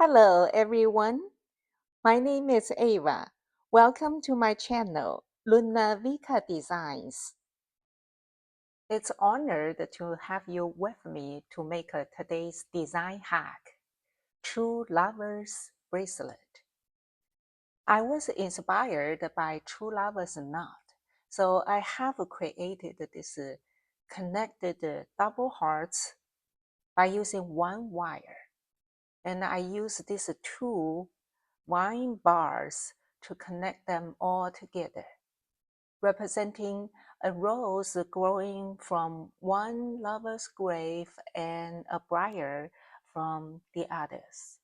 Hello everyone, my name is Ava. Welcome to my channel, Luna Vika Designs. It's honored to have you with me to make today's design hack, True Lover's Bracelet. I was inspired by True Lover's knot, so I have created this connected double hearts by using one wire. And I use these two wine bars to connect them all together, representing a rose growing from one lover's grave and a briar from the others.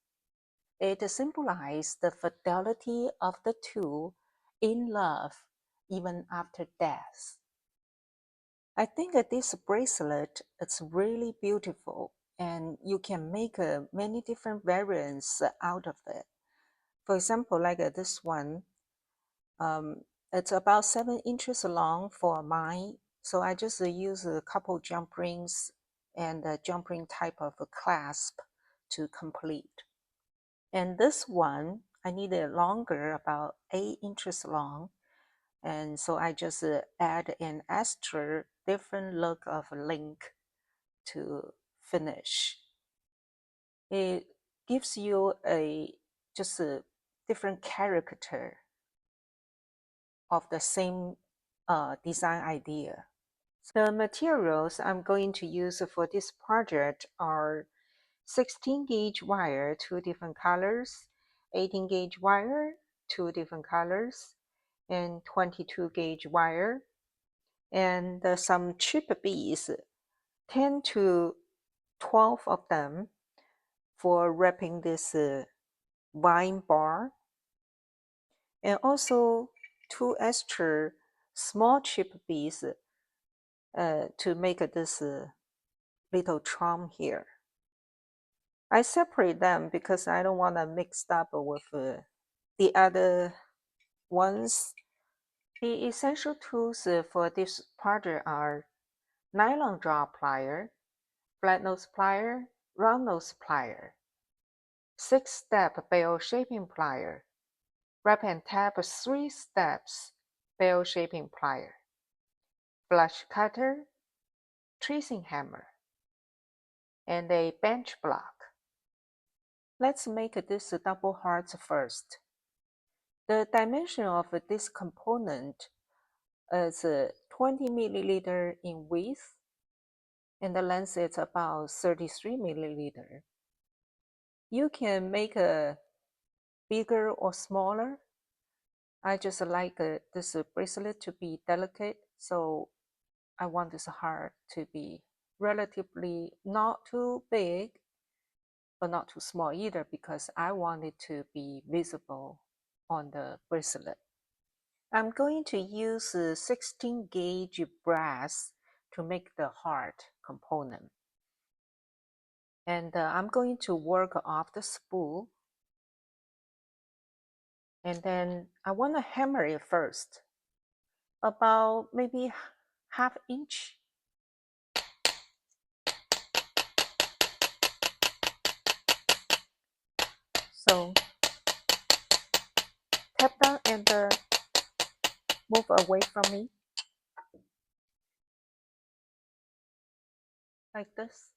It symbolizes the fidelity of the two in love even after death. I think that this bracelet is really beautiful and you can make many different variants out of it. For example, like this one, it's about 7 inches long for mine. So I just use a couple jump rings and a jump ring type of a clasp to complete. And this one, I need it longer, about 8 inches long. And so I just add an extra different look of link to finish. It gives you just a different character of the same design idea. The materials I'm going to use for this project are 16 gauge wire, 2 different colors, 18 gauge wire, 2 different colors, and 22 gauge wire, and some chip beads, 10 to 12 of them for wrapping this wine bar, and also 2 extra small chip beads to make this little charm here. I separate them because I don't want to mix up with the other ones. The essential tools for this project are nylon draw plier, flat nose plier, round nose plier, 6-step bell shaping plier, wrap and tap 3 steps bell shaping plier, flush cutter, tracing hammer, and a bench block. Let's make this double hearts first. The dimension of this component is 20 milliliter in width, and the length is about 33 milliliter. You can make a bigger or smaller. I just like this bracelet to be delicate, so I want this heart to be relatively not too big, but not too small either, because I want it to be visible on the bracelet. I'm going to use 16 gauge brass to make the heart component. And I'm going to work off the spool. And then I want to hammer it first, about maybe ½ inch. So tap down and move away from me, like this.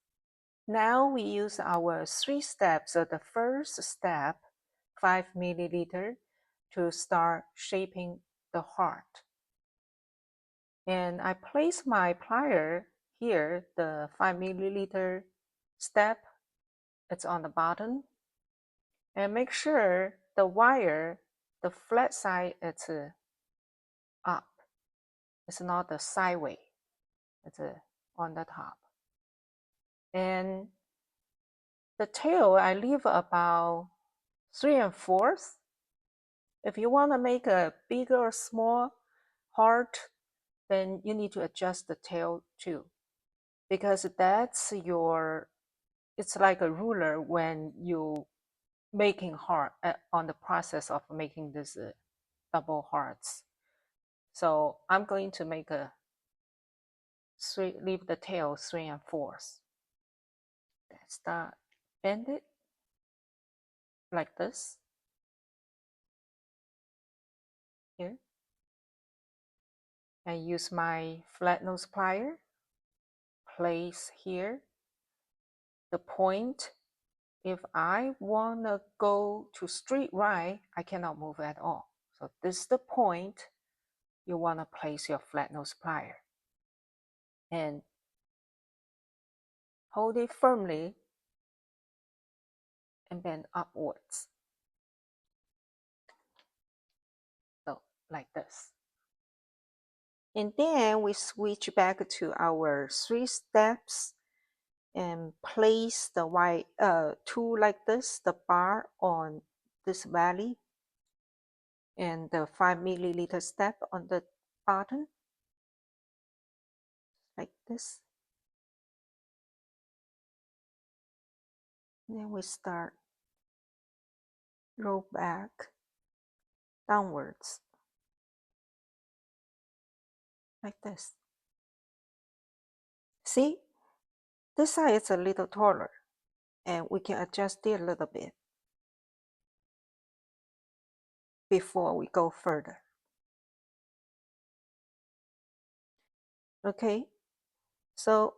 Now we use our 3 steps. The first step, 5 milliliter, to start shaping the heart. And I place my plier here, the 5 milliliter step, it's on the bottom. And make sure the wire, the flat side, it's up. It's not the sideways. It's on the top. And the tail, I leave about 3 4/4. If you want to make a bigger or small heart, then you need to adjust the tail too, because that's your, it's like a ruler when you making heart on the process of making this double hearts. So I'm going to make a leave the tail 3 4/4. Start bend it, like this. Here. I use my flat nose plier, place here. The point, if I want to go to straight right, I cannot move at all. So this is the point you want to place your flat nose plier. And hold it firmly and bend upwards. So like this. And then we switch back to our 3 steps and place the white tool like this, the bar on this valley, and the 5 milliliter step on the bottom, like this. And then we start roll back downwards, like this. See, this side is a little taller, and we can adjust it a little bit before we go further. Okay, so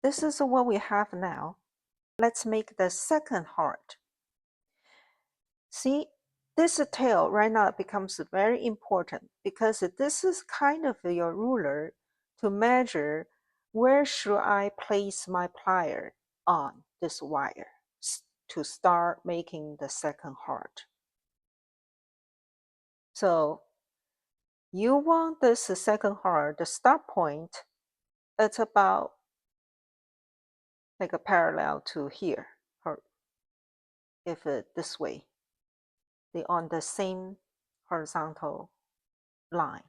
this is what we have now. Let's make the second heart. See, this tail right now becomes very important because this is kind of your ruler to measure where should I place my plier on this wire to start making the second heart. So you want this second heart, the start point, it's about like a parallel to here, or if this way, they're on the same horizontal line.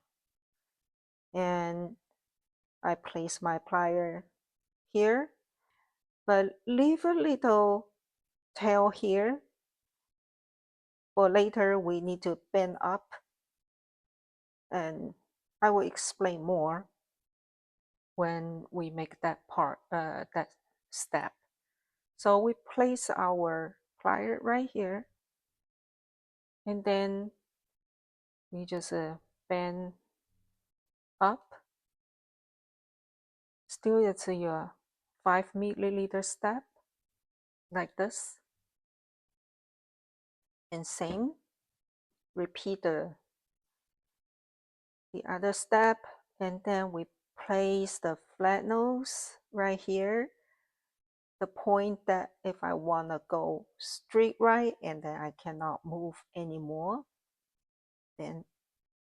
And I place my plier here, but leave a little tail here. For later, we need to bend up, and I will explain more when we make that part, that step. So we place our plier right here, and then we just bend up. Still, it's your 5 milliliter step, like this. And same, repeat the other step, and then we place the flat nose right here, the point that if I want to go straight right and then I cannot move anymore, then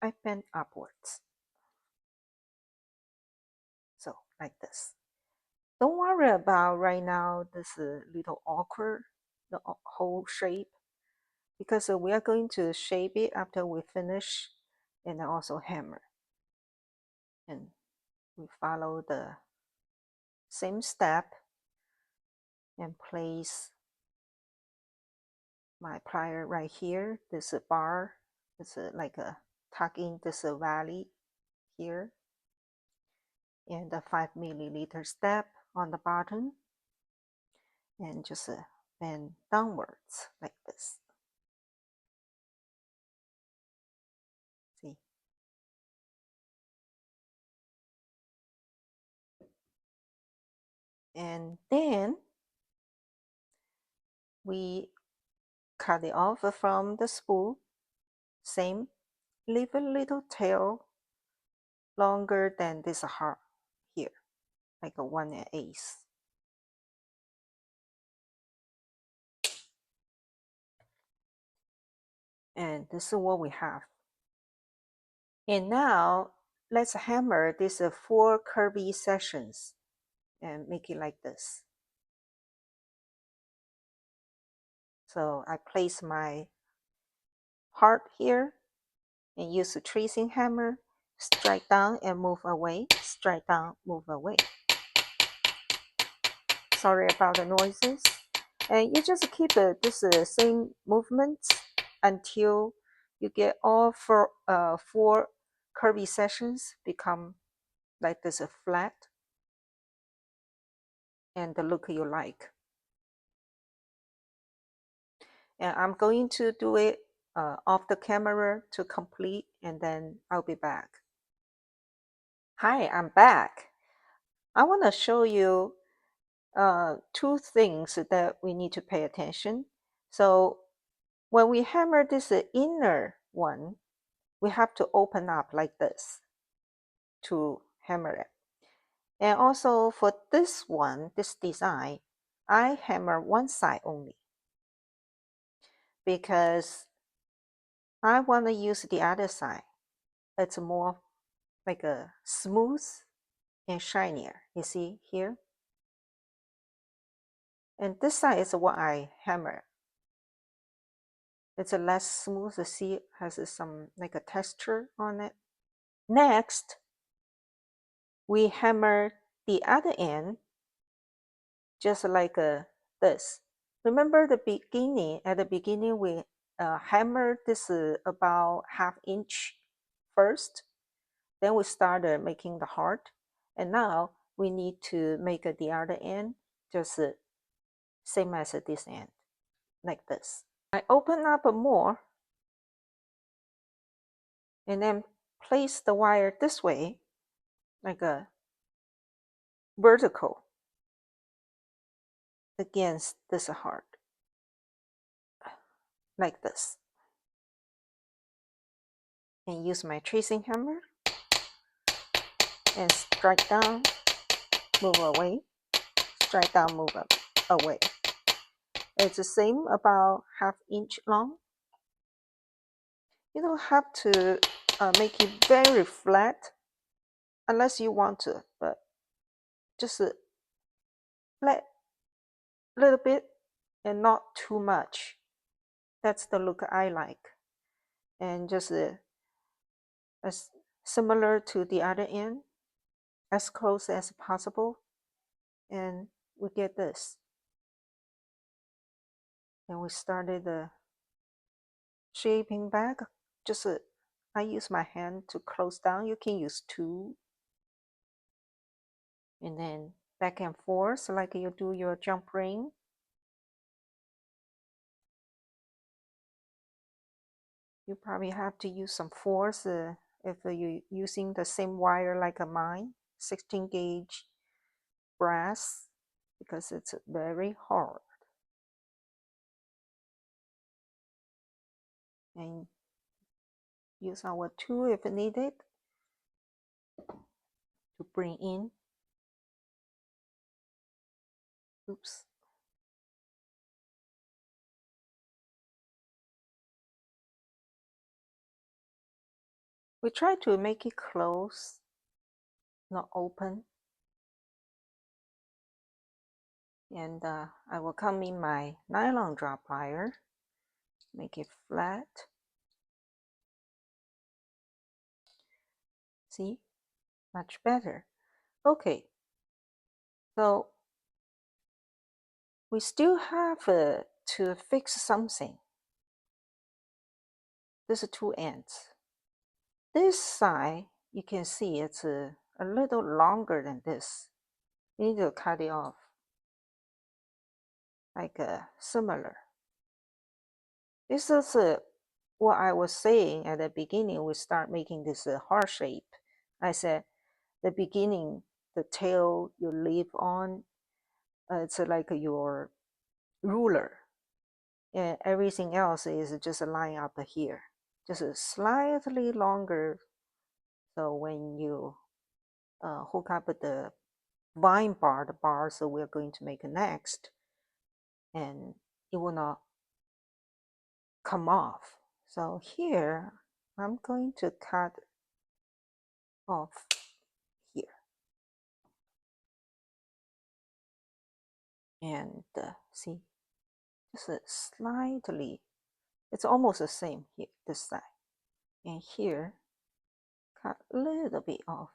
I bend upwards. So like this. Don't worry about right now this little awkward, the whole shape, because we are going to shape it after we finish and also hammer. And we follow the same step and place my plier right here. This bar is like a tuck in this valley here, and the 5 milliliter step on the bottom, and just bend downwards like this. See? And then we cut it off from the spool. Same, leave a little tail longer than this heart here, like a 1/8. And this is what we have. And now let's hammer these 4 curvy sections and make it like this. So I place my heart here and use a tracing hammer, strike down and move away, strike down, move away. Sorry about the noises. And you just keep this same movements until you get all 4 curvy sections become like this flat and the look you like. And I'm going to do it off the camera to complete, and then I'll be back. Hi, I'm back. I want to show you two things that we need to pay attention. So when we hammer this inner one, we have to open up like this to hammer it. And also for this one, this design, I hammer one side only because I want to use the other side. It's more like a smooth and shinier. You see here? And this side is what I hammer. It's a less smooth. You see, it has some like a texture on it. Next, we hammer the other end just like this. Remember the beginning? At the beginning, we hammered this about ½ inch first. Then we started making the heart, and now we need to make the other end just same as this end, like this. I open up more, and then place the wire this way, like a vertical against this heart, like this. And use my tracing hammer and strike down, move away, strike down, move up, away. It's the same, about ½ inch long. You don't have to make it very flat unless you want to, but just flat a little bit and not too much. That's the look I like. And just as similar to the other end, as close as possible, and we get this. And we started the shaping back. Just I use my hand to close down. You can use two, and then back and forth like you do your jump ring. You probably have to use some force if you're using the same wire like mine, 16 gauge brass, because it's very hard. And use our tool if needed to bring in. Oops. We try to make it close, not open. And I will come in my nylon drop wire, make it flat. See, much better. Okay, so we still have to fix something. These are two ends. This side, you can see it's a little longer than this. You need to cut it off, like similar. This is what I was saying at the beginning. We start making this heart shape. I said the beginning, the tail you leave on, it's like your ruler, and everything else is just a line up here, just slightly longer. So when you hook up the vine bar, the bars that we're going to make next, and it will not come off. So here I'm going to cut off here, and see, just slightly, it's almost the same here, this side, and here cut a little bit off,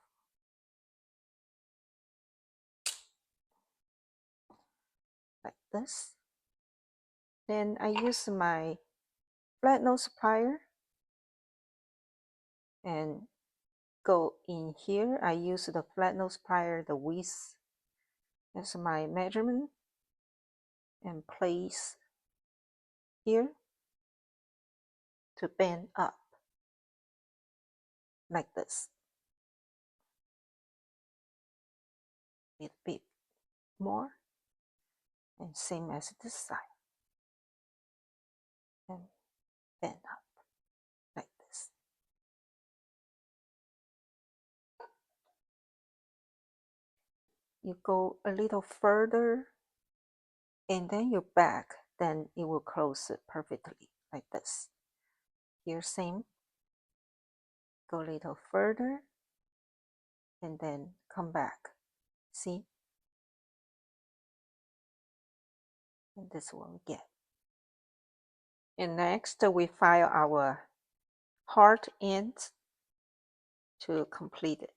like this. Then I use my flat nose plier and go in here. I use the flat nose plier, the width as my measurement, and place here to bend up like this. A little bit more, and same as this side, and bend up like this. You go a little further and then you back, then it will close it perfectly like this. Here same, go a little further and then come back. See? And this is what we get. And next we file our heart ends to complete it.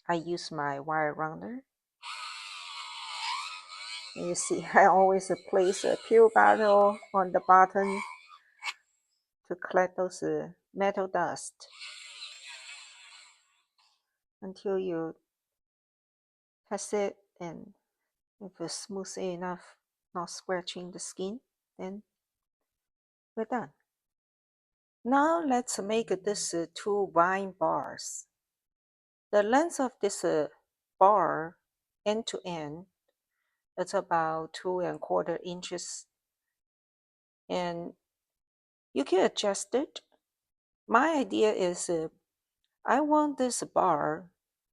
I use my wire rounder. And you see, I always place a pill bottle on the bottom to collect those metal dust until you test it, and if it's smooth enough, not scratching the skin, then we're done. Now let's make this 2 vine bars. The length of this bar end to end is about 2¼ inches, and you can adjust it. My idea is I want this bar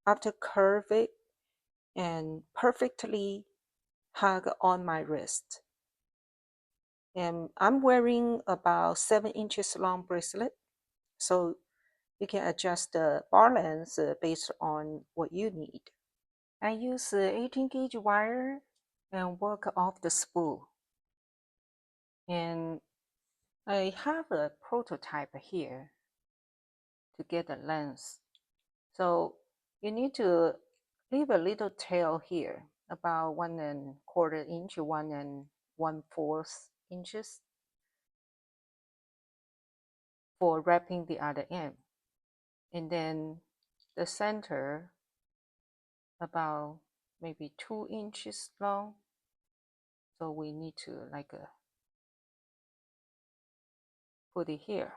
after curve it and perfectly hug on my wrist. And I'm wearing about 7 inches long bracelet, so you can adjust the bar length based on what you need. I use 18 gauge wire and work off the spool. And I have a prototype here to get the length. So you need to leave a little tail here, about 1¼ inch, 1¼ inches for wrapping the other end. And then the center about maybe 2 inches long. So we need to like put it here.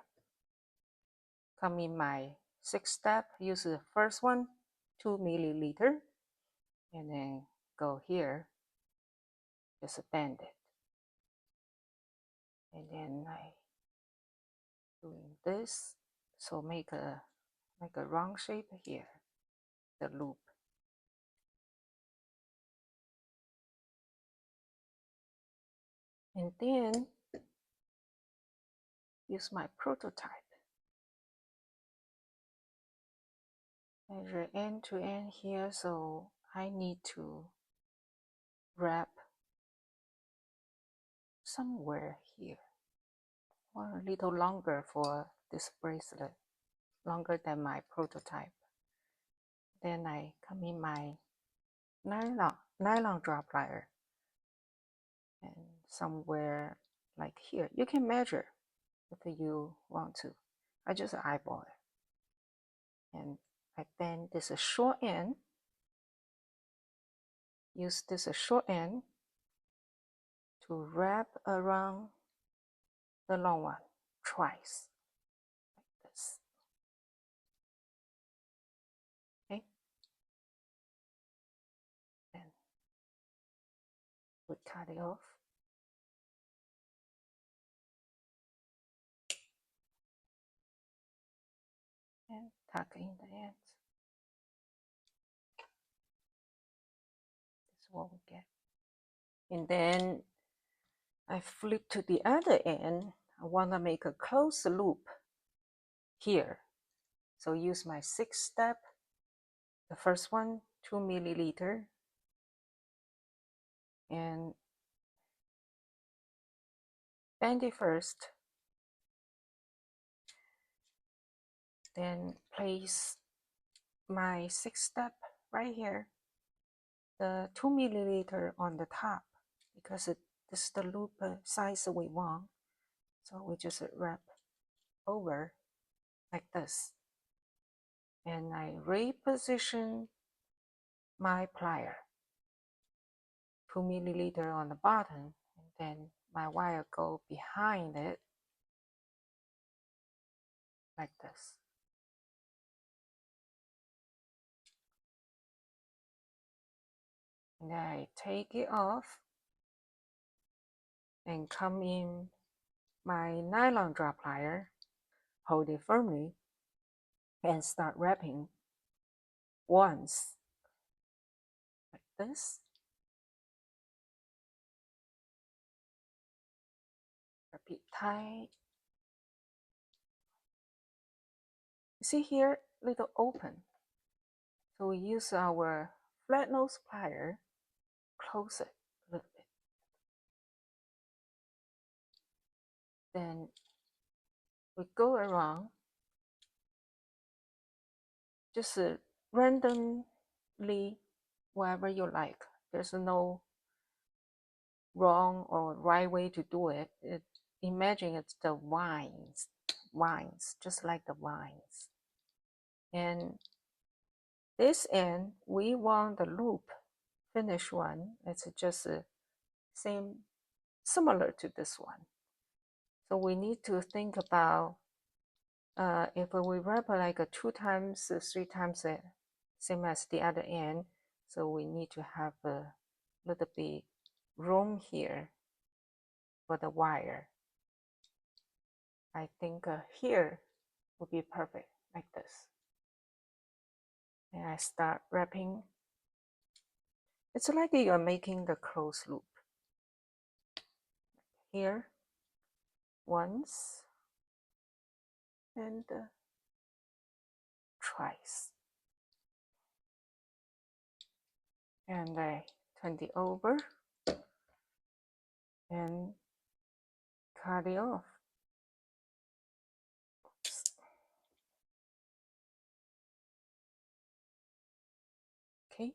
Come in my 6th step, use the first one, 2 milliliter, and then go here, just bend it. And then I doing this, so make a round shape here, the loop. And then use my prototype. Measure end to end here, so I need to wrap somewhere here, or a little longer for this bracelet, longer than my prototype. Then I come in my nylon drop plier, and somewhere like here, you can measure if you want to. I just eyeball it, and I bend this short end, use this short end to wrap around the long one twice, like this. Okay, then we cut it off. And tuck in the ends. This is what we get. And then I flip to the other end. I want to make a closed loop here. So use my 6th step. The first one, 2 milliliter. And bend it first. Then place my 6th step right here. The 2 milliliter on the top, because this is the loop size we want. So we just wrap over like this. And I reposition my plier, 2 milliliter on the bottom, and then my wire go behind it like this. And then I take it off and come in my nylon drop plier, hold it firmly, and start wrapping once like this. Wrap it tight. You see here, little open. So we use our flat nose plier, close it a little bit. Then we go around, just randomly, wherever you like. There's no wrong or right way to do it. Imagine it's the vines, just like the vines. And this end, we want the loop, finish one. It's just similar to this one. So we need to think about if we wrap like 2 times, 3 times, same as the other end. So we need to have a little bit room here for the wire. I think here would be perfect, like this. And I start wrapping. It's like you're making the closed loop. Here, once, and twice. And I turn it over and cut it off. Okay.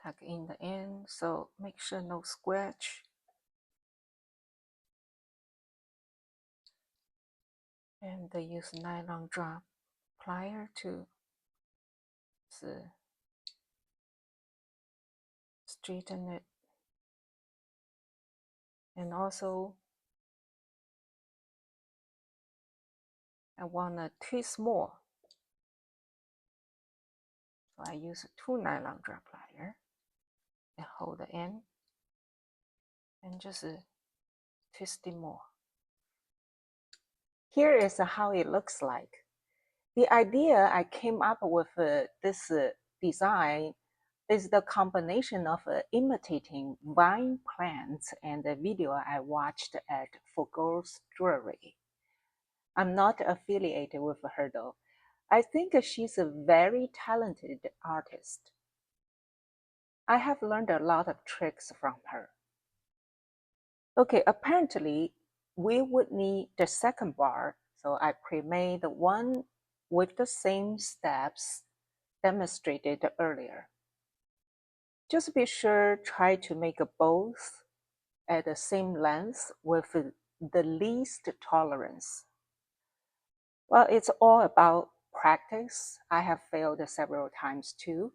Tuck in the end, so make sure no scratch. And they use nylon drop plier to straighten it. And also, I want to twist more. So I use 2 nylon drop plier and hold the end and just twist it more. Here is how it looks like. The idea I came up with this design is the combination of imitating vine plants and the video I watched at For Girls Jewelry. I'm not affiliated with her though. I think she's a very talented artist. I have learned a lot of tricks from her. Okay, apparently we would need the second bar, so I pre-made one with the same steps demonstrated earlier. Just be sure try to make both at the same length with the least tolerance. Well, it's all about practice. I have failed several times too.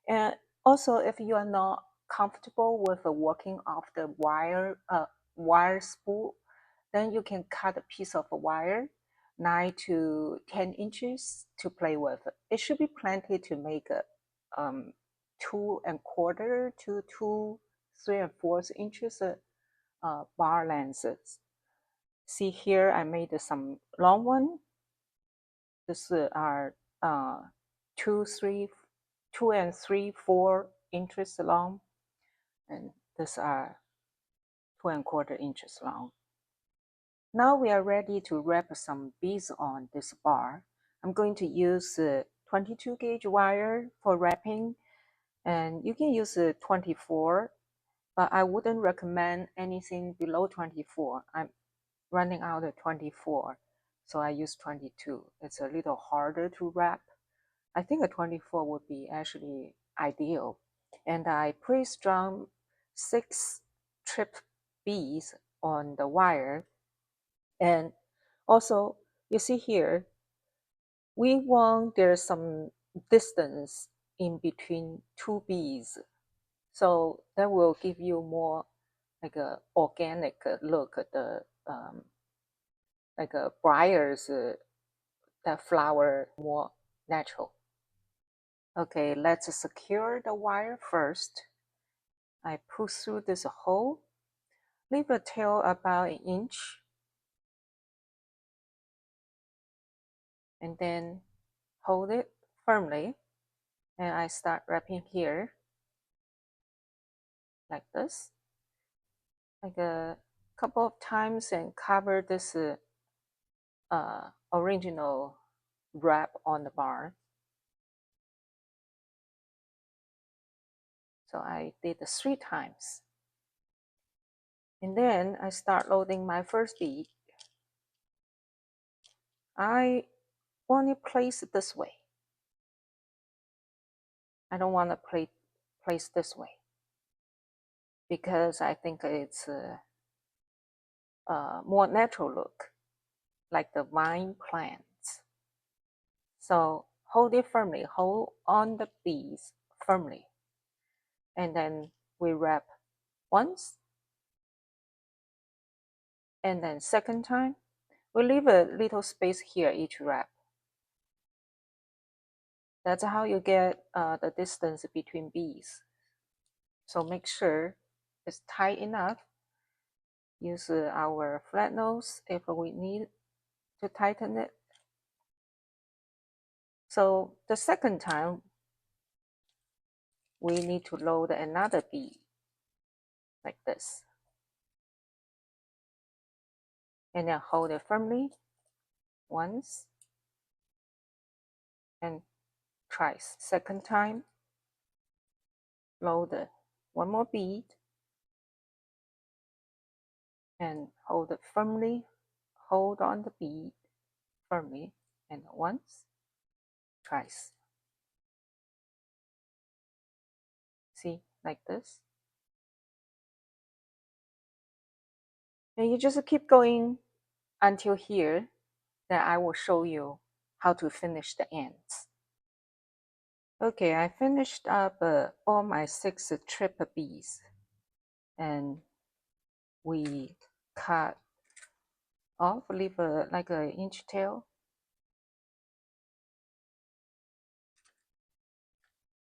And also, if you are not comfortable with working off the wire spool, then you can cut a piece of wire 9 to 10 inches to play with. It should be plenty to make a 2¼ to 2 3 4 inches bar lengths. See here, I made some long one. This are 2 and 3/4 inches long, and these are 2¼ inches long. Now we are ready to wrap some beads on this bar. I'm going to use 22 gauge wire for wrapping, and you can use 24, but I wouldn't recommend anything below 24. I'm running out of 24, so I use 22. It's a little harder to wrap. I think a 24 would be actually ideal. And I pre-strung 6 trip beads on the wire. And also, you see here, we want there's some distance in between 2 beads. So that will give you more like a organic look at the like a briars that flower more natural. Okay, let's secure the wire first. I push through this hole, leave a tail about an inch, and then hold it firmly. And I start wrapping here like this, like a couple of times, and cover this original wrap on the bar. So I did 3 times. And then I start loading my first bead. I want to place it this way. I don't want to place this way because I think it's a more natural look, like the vine plants. So hold it firmly, hold on the beads firmly. And then we wrap once, and then second time. We leave a little space here each wrap. That's how you get the distance between beads. So make sure it's tight enough. Use our flat nose if we need to tighten it. So the second time, we need to load another bead like this. And then hold it firmly once and twice. Second time, load one more bead and hold it firmly. Hold on the bead firmly, and once, twice. See, like this. And you just keep going until here. Then I will show you how to finish the ends. Okay, I finished up all my 6 triple beads, and we cut off, leave like an inch tail,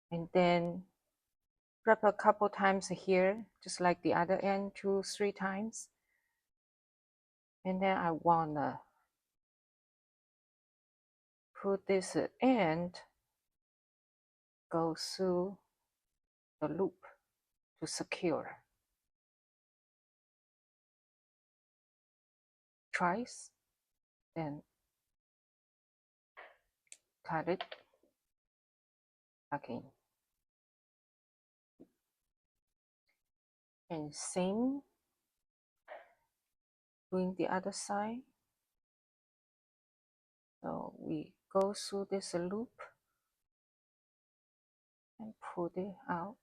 and then wrap a couple times here, just like the other end, 2, 3 times. And then I wanna put this end go through the loop to secure. Twice, then cut it again. And same doing the other side. So we go through this loop and pull it out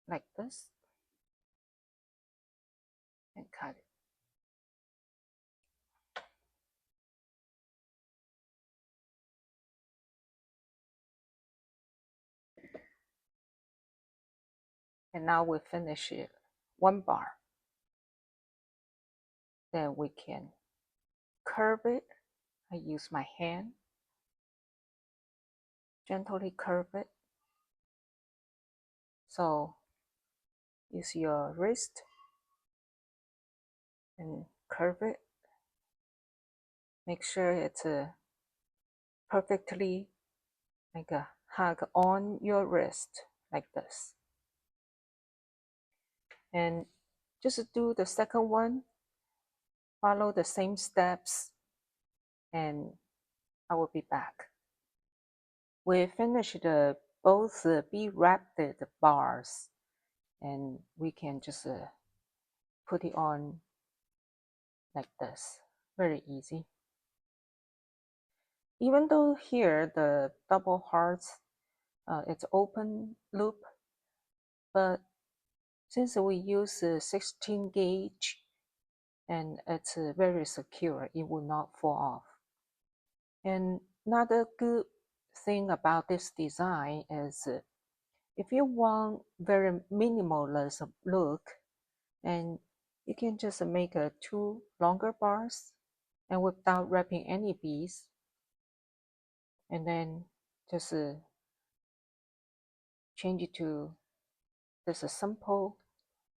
like this and cut it. And now we finish it 1 bar. Then we can curve it. I use my hand, gently curve it. So use your wrist and curve it. Make sure it's perfectly like a hug on your wrist like this. And just do the second one, follow the same steps, and I will be back. We finished both bead wrapped bars, and we can just put it on like this. Very easy. Even though here the double hearts, it's open loop, but since we use 16 gauge and it's very secure, it will not fall off. And another good thing about this design is If you want very minimalist look, and you can just make two longer bars and without wrapping any beads, and then just change it to just a simple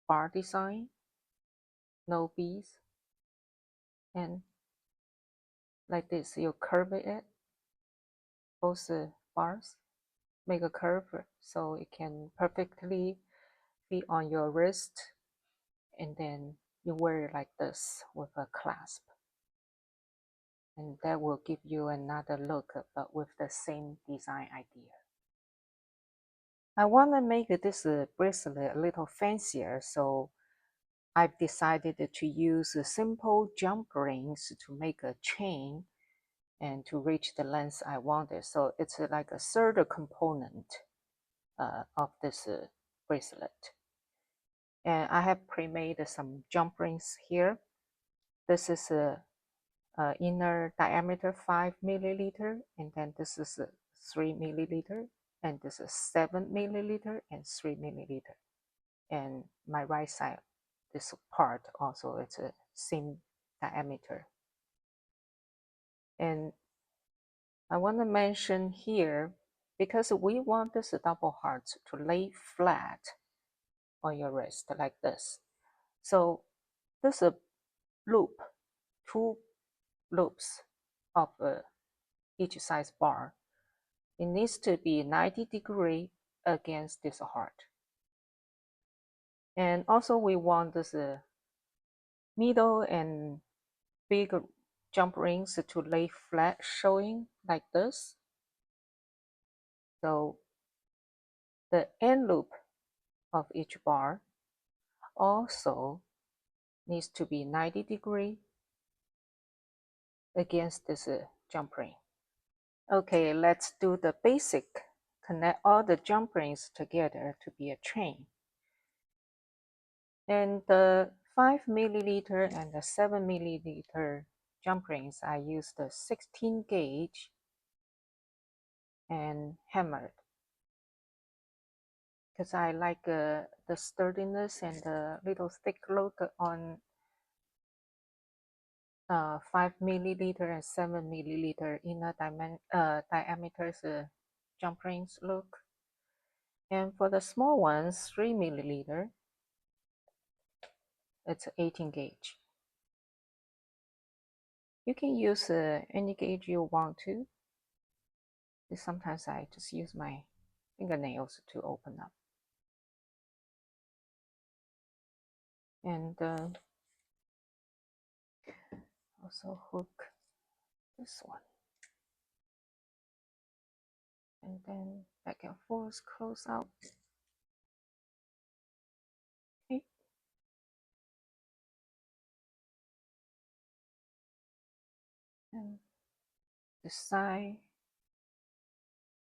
bar design, no beads, and like this you curve it, both bars, make a curve so it can perfectly fit on your wrist, and then you wear it like this with a clasp, and that will give you another look but with the same design idea. I want to make this bracelet a little fancier, so I've decided to use simple jump rings to make a chain and to reach the length I wanted. So it's like a third component of this bracelet. And I have pre-made some jump rings here. This is a inner diameter 5 milliliter, and then this is 3 milliliter, and this is 7 milliliter and 3 milliliter. And my right side, this part also, it's a same diameter. And I want to mention here, because we want this double heart to lay flat on your wrist like this. So this loop, two loops of each size bar, it needs to be 90 degrees against this heart. And also we want this middle and big jump rings to lay flat, showing like this. So the end loop of each bar also needs to be 90 degrees against this jump ring. Okay, let's do the basic. Connect all the jump rings together to be a chain. And the 5 milliliter and the 7 milliliter jump rings, I use the 16 gauge and hammered, because I like the sturdiness and the little thick look on 5 milliliter and 7 milliliter inner diameters jump rings look. And for the small ones, 3 milliliter, it's 18 gauge. You can use any gauge you want to. Sometimes I just use my fingernails to open up. And also hook this one. And then back and forth, close out. Okay. And this side,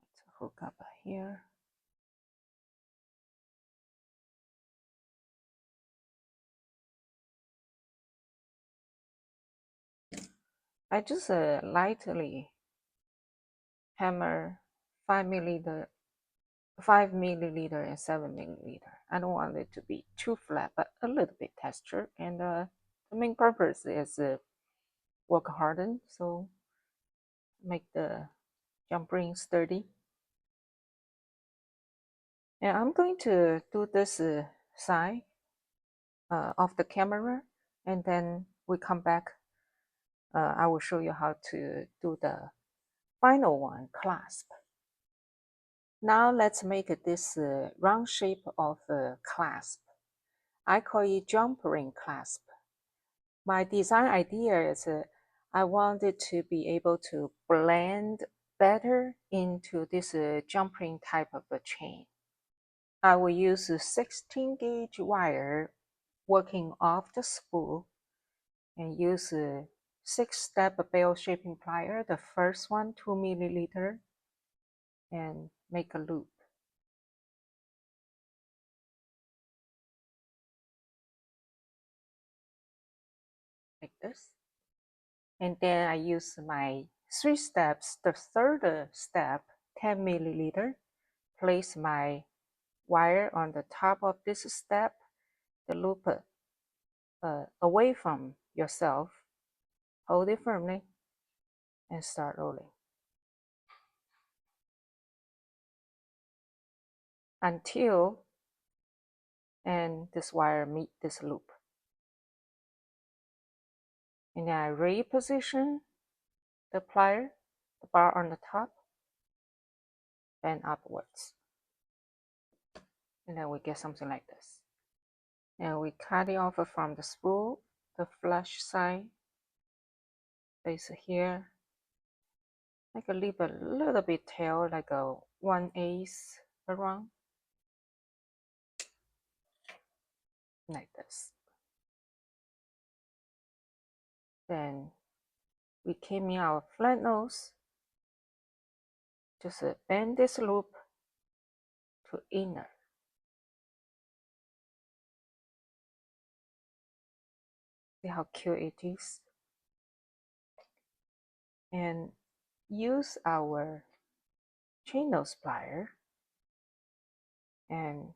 let's hook up here. I just lightly hammer 5 milliliter and 7 milliliter. I don't want it to be too flat, but a little bit texture. And the main purpose is work harden, so make the jump ring sturdy. And I'm going to do this side of the camera, and then we come back. I will show you how to do the final one, clasp. Now let's make this round shape of clasp. I call it jump ring clasp. My design idea is I wanted to be able to blend better into this jump ring type of a chain. I will use a 16 gauge wire working off the spool, and use a 6-step bell shaping plier. The first one, 2 milliliter, and make a loop. Like this. And then I use my 3 steps. The third step, 10 milliliter, place my wire on the top of this step, the loop away from yourself. Hold it firmly and start rolling until and this wire meet this loop. And then I reposition the plier, the bar on the top, and upwards. And then we get something like this. And we cut it off from the spool, the flush side, place it here. I could leave a little bit tail, like a 1/8 around, like this. Then we came in our flat nose, just bend this loop to inner. See how cute it is? And use our chain nose plier and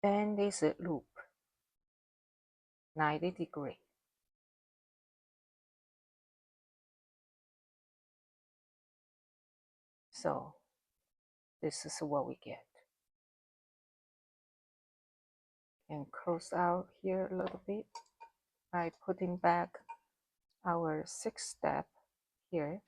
bend this loop 90 degrees. So this is what we get. And close out here a little bit by putting back our 6th step here.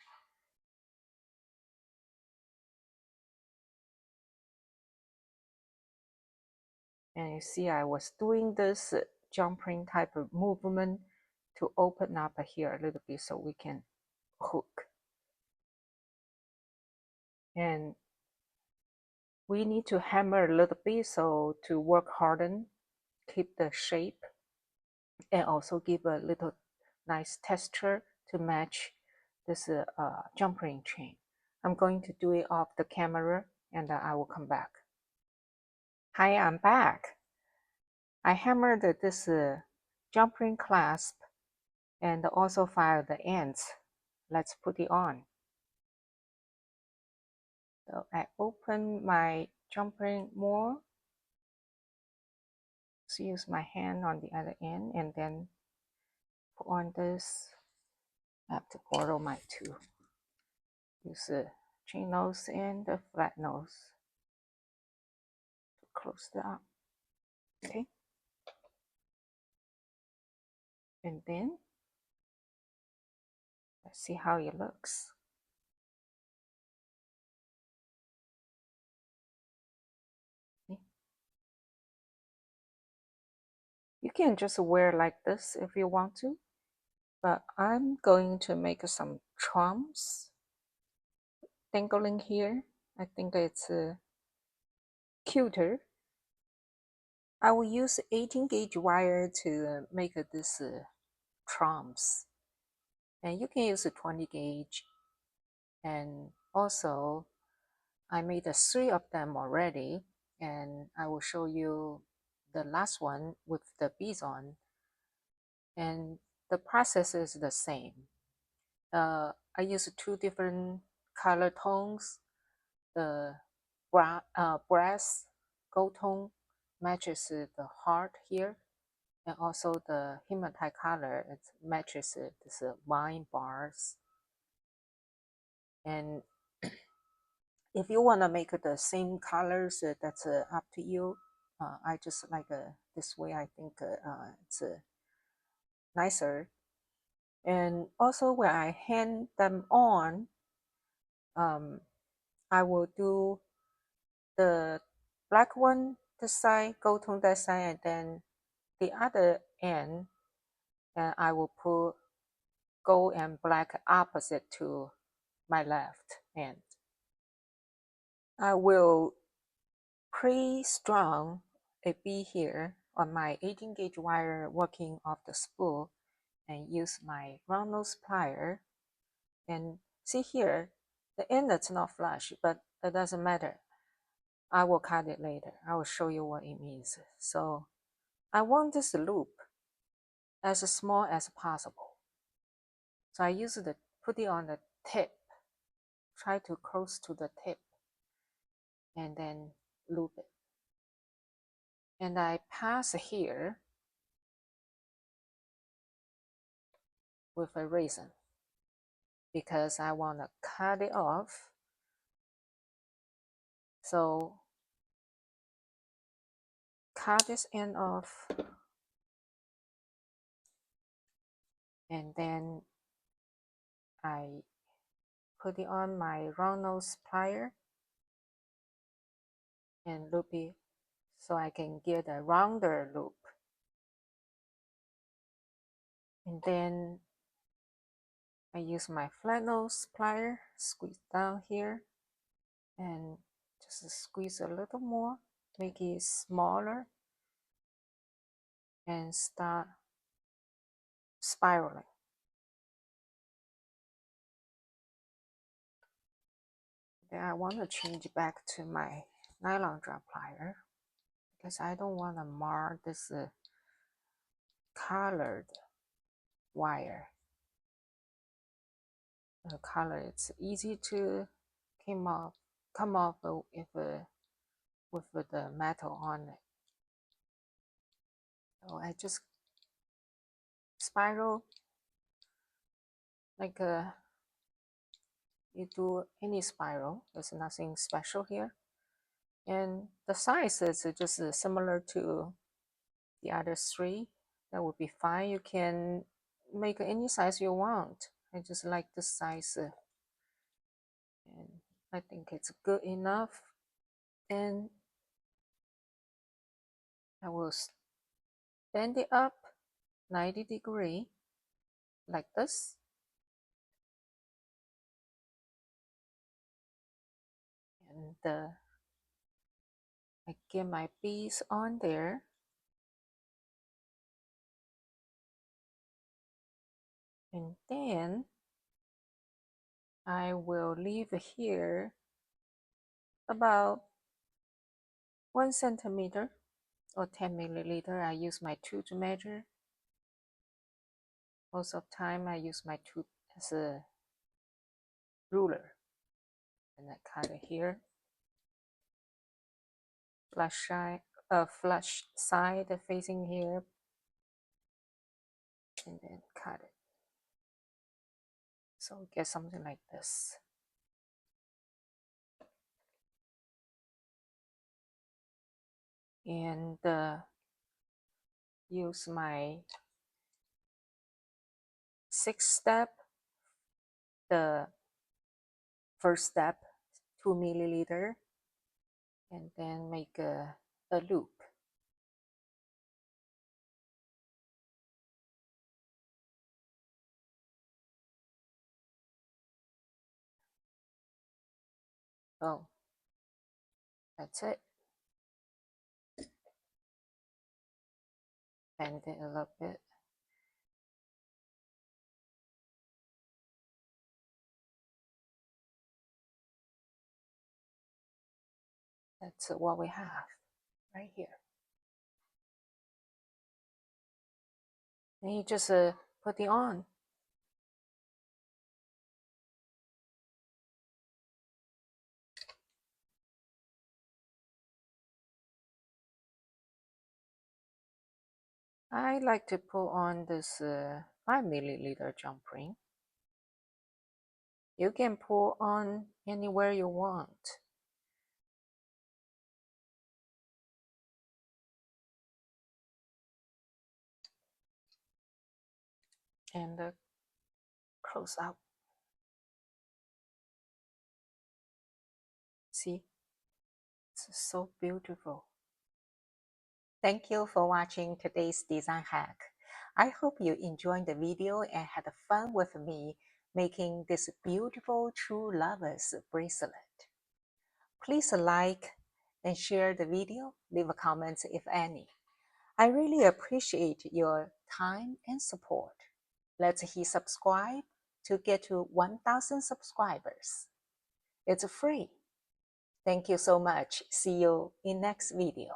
And you see I was doing this jumping type of movement to open up here a little bit so we can hook. And we need to hammer a little bit so to work harden, keep the shape, and also give a little nice texture to match this jump ring chain. I'm going to do it off the camera and I will come back. Hi, I'm back. I hammered this jump ring clasp and also filed the ends. Let's put it on. So I open my jump ring more. So use my hand on the other end and then put on this. I have to borrow my two. Use the chain nose and the flat nose to close it up. Okay. And then let's see how it looks. Okay. You can just wear like this if you want to, but I'm going to make some charms dangling here. I think it's cuter. I will use 18 gauge wire to make this charms, and you can use a 20 gauge. And also I made 3 of them already, and I will show you the last one with the beads on, and the process is the same. I use 2 different color tones. The brass gold tone matches the heart here, and also the hematite color, it matches this vine bars. And if you want to make the same colors, that's up to you. I just like this way. I think it's nicer. And also when I hand them on, I will do the black one this side, gold tone that side, and then the other end, and I will put gold and black opposite to my left hand. I will pre-strung a bead here on my 18 gauge wire working off the spool and use my round nose plier. And see here, the end that's not flush, but it doesn't matter. I will cut it later. I will show you what it means. So I want this loop as small as possible. So I use the put it on the tip, try to close to the tip, and then loop it. And I pass here with a razor because I want to cut it off. So cut this end off, and then I put it on my round nose plier and loop it so I can get a rounder loop. And then I use my flat nose plier, squeeze down here, and just squeeze a little more, make it smaller, and start spiraling. Then I want to change back to my nylon drum plier because I don't want to mar this colored wire. The color, it's easy to come off if with the metal on it. So I just spiral like you do any spiral. There's nothing special here, and the size is just similar to the other three. That would be fine. You can make any size you want. I just like this size, and I think it's good enough. And I will bend it up 90 degrees like this. And I get my beads on there. And then I will leave here about 1 centimeter or 10 milliliter. I use my tool to measure. Most of the time I use my tool as a ruler. And I cut it here. Flush side facing here. And then cut it. So get something like this. And use my 6th step, the first step, 2 milliliter, and then make a loop. Oh, that's it. Bend it a little bit. That's what we have right here. And you just put it on. I like to put on this 5 milliliter jump ring. You can pull on anywhere you want. And close out. See, it's so beautiful. Thank you for watching today's design hack. I hope you enjoyed the video and had fun with me making this beautiful true lovers bracelet. Please like and share the video, leave a comment if any. I really appreciate your time and support. Let's hit subscribe to get to 1,000 subscribers. It's free. Thank you so much. See you in next video.